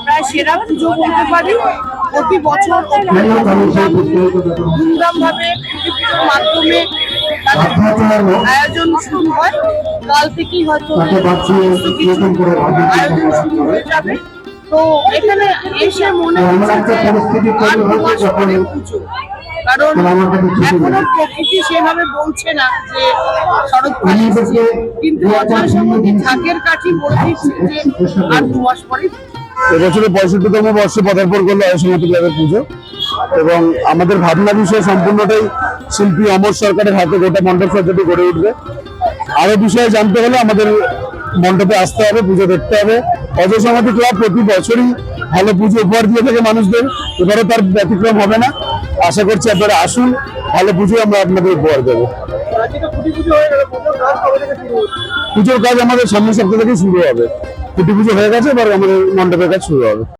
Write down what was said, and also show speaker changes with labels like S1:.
S1: প্রায় সেরা পুজো বলতে পারি। প্রতি বছর ধুমধাম ভাবে মাধ্যমে আয়োজন শুরু হয়। কাল থেকেই হয়তো আয়োজন শুরু হয়ে যাবে। তো এখানে এসে মনে হচ্ছে পুজো, কারণ এখনো প্রকৃতি সেভাবে বলছে না যে শরৎকালে, কিন্তু ঝাঁকের কাঠি বলে দিচ্ছে যে আর 2 মাস পরে।
S2: এবছরে 65তম বর্ষে পদার্পণ করলো আয়ুষ্মাতি ক্লাবের পুজো, এবং আমাদের ভাবনা বিষয় সম্পূর্ণটাই শিল্পী অমর সরকারের হাতে গোটা মণ্ডপ সজ্জাটি গড়ে উঠবে। আরো বিষয়ে জানতে হলে আমাদের মণ্ডপে আসতে হবে, পুজো দেখতে হবে। অজসমাতি ক্লাব প্রতি বছরই ভালো পুজো উপহার দিয়ে থাকে মানুষদের, এবারে তার ব্যতিক্রম হবে না। আশা করছি আপনারা আসুন, ভালো পুজো আমরা আপনাদের উপহার দেবো। পুজোর কাজ আমাদের সামনের সপ্তাহ থেকে শুরু হবে। খুঁটি পুজো হয়ে গেছে, এবার আমাদের মণ্ডপের কাজ শুরু হবে।